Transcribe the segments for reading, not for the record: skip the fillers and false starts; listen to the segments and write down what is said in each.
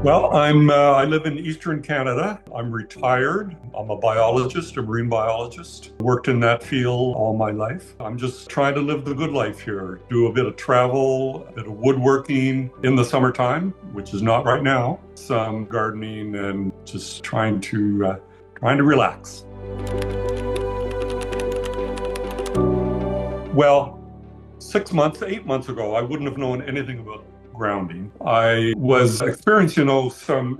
Well, I live in Eastern Canada. I'm retired. I'm a biologist, a marine biologist. Worked in that field all my life. I'm just trying to live the good life here. Do a bit of travel, a bit of woodworking in the summertime, which is not right now. Some gardening and just trying to relax. Well, 6 months, 8 months ago, I wouldn't have known anything about grounding. I was experiencing, some,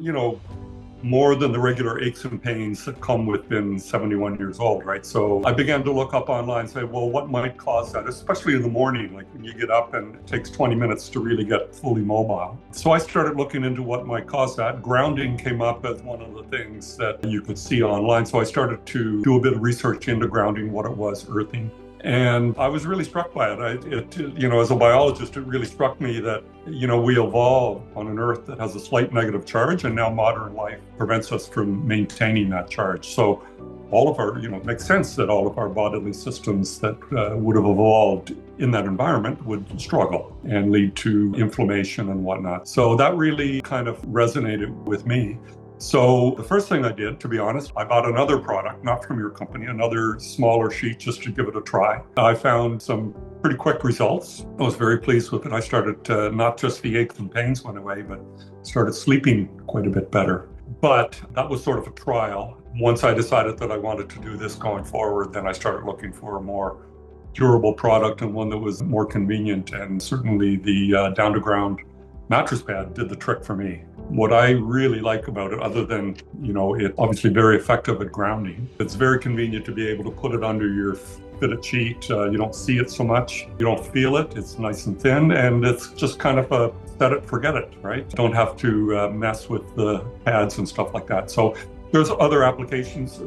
more than the regular aches and pains that come within 71 years old, right? So I began to look up online and say, well, what might cause that, especially in the morning, like when you get up and it takes 20 minutes to really get fully mobile. So I started looking into what might cause that. Grounding came up as one of the things that you could see online. So I started to do a bit of research into grounding, what it was, earthing. And I was really struck by it. As a biologist, it really struck me that, we evolved on an Earth that has a slight negative charge, and now modern life prevents us from maintaining that charge. So all of our, it makes sense that all of our bodily systems that would have evolved in that environment would struggle and lead to inflammation and whatnot. So that really kind of resonated with me. So the first thing I did, to be honest, I bought another product, not from your company, another smaller sheet just to give it a try. I found some pretty quick results. I was very pleased with it. I started to, not just the aches and pains went away, but started sleeping quite a bit better. But that was sort of a trial. Once I decided that I wanted to do this going forward, then I started looking for a more durable product and one that was more convenient. And certainly the down to ground mattress pad did the trick for me. What I really like about it, other than, it's obviously very effective at grounding, it's very convenient to be able to put it under your fitted sheet. You don't see it so much. You don't feel it. It's nice and thin, and it's just kind of a set it, forget it, right? You don't have to mess with the pads and stuff like that. So there's other applications,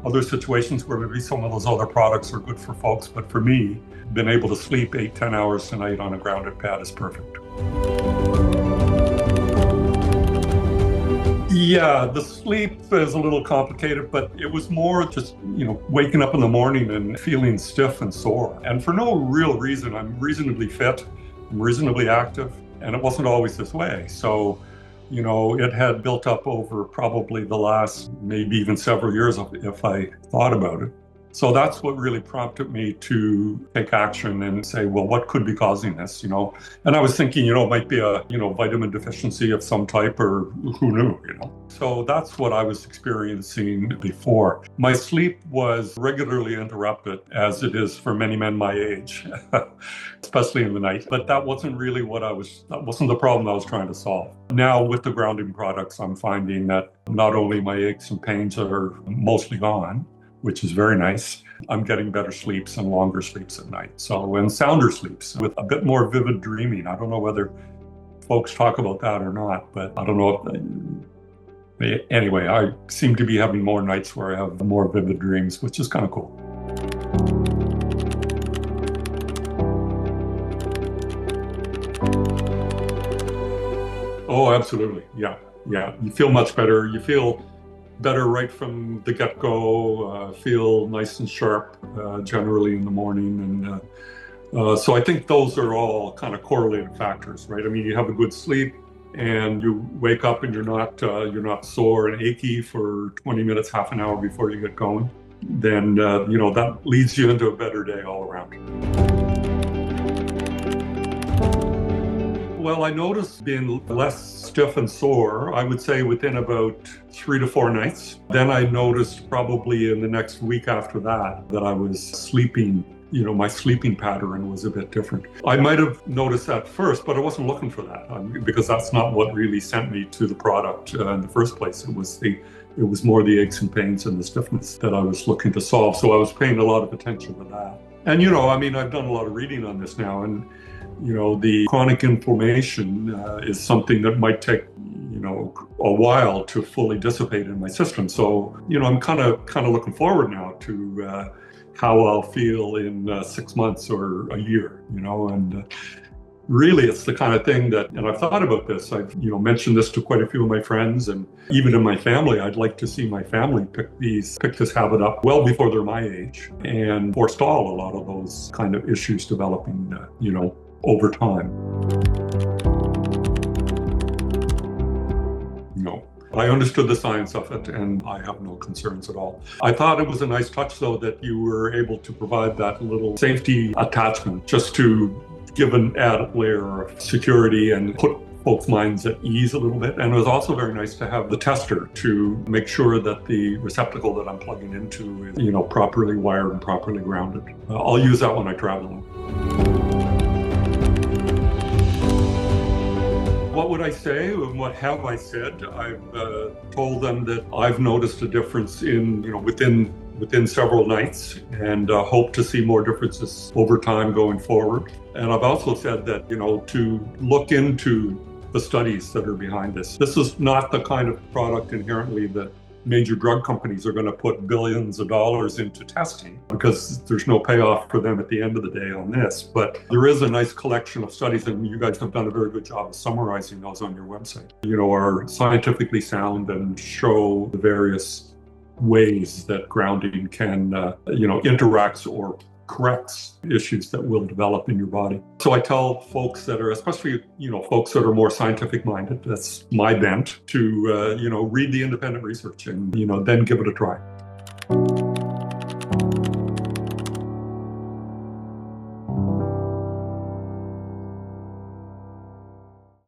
other situations where maybe some of those other products are good for folks. But for me, being able to sleep 8-10 hours tonight on a grounded pad is perfect. Yeah, the sleep is a little complicated, but it was more just, waking up in the morning and feeling stiff and sore. And for no real reason. I'm reasonably fit, I'm reasonably active, and it wasn't always this way. So, it had built up over probably the last maybe even several years if I thought about it. So that's what really prompted me to take action and say, well, what could be causing this, And I was thinking, it might be a, vitamin deficiency of some type, or who knew, So that's what I was experiencing before. My sleep was regularly interrupted, as it is for many men my age, especially in the night. But that wasn't really that wasn't the problem I was trying to solve. Now with the grounding products, I'm finding that not only my aches and pains are mostly gone, which is very nice. I'm getting better sleeps and longer sleeps at night. And sounder sleeps with a bit more vivid dreaming. I don't know whether folks talk about that or not, but I don't know anyway, I seem to be having more nights where I have more vivid dreams, which is kind of cool. Oh, absolutely. Yeah. You feel much better. You feel better right from the get-go, feel nice and sharp generally in the morning. And so I think those are all kind of correlated factors, right? I mean, you have a good sleep and you wake up and you're not sore and achy for 20 minutes, half an hour before you get going. Then, that leads you into a better day all around. Well, I noticed being less stiff and sore, I would say within about 3 to 4 nights. Then I noticed probably in the next week after that I was sleeping, my sleeping pattern was a bit different. I might have noticed that first, but I wasn't looking for that because that's not what really sent me to the product in the first place. It was more the aches and pains and the stiffness that I was looking to solve. So I was paying a lot of attention to that. And, I've done a lot of reading on this now, and the chronic inflammation is something that might take, a while to fully dissipate in my system. So, I'm kind of looking forward now to how I'll feel in 6 months or a year, and really, it's the kind of thing that, and I've thought about this, I've, mentioned this to quite a few of my friends, and even in my family, I'd like to see my family pick this habit up well before they're my age and forestall a lot of those kind of issues developing, over time. I understood the science of it, and I have no concerns at all. I thought it was a nice touch, though, that you were able to provide that little safety attachment just to give an added layer of security and put folks' minds at ease a little bit. And it was also very nice to have the tester to make sure that the receptacle that I'm plugging into is, properly wired and properly grounded. I'll use that when I travel. What would I say and what have I said? I've told them that I've noticed a difference in, within several nights, and hope to see more differences over time going forward. And I've also said that, to look into the studies that are behind this. This is not the kind of product inherently that major drug companies are going to put billions of dollars into testing, because there's no payoff for them at the end of the day on this. But there is a nice collection of studies, and you guys have done a very good job of summarizing those on your website. Are scientifically sound and show the various ways that grounding can, interacts or corrects issues that will develop in your body. So I tell folks that are, especially, folks that are more scientific minded, that's my bent, to, read the independent research and, then give it a try.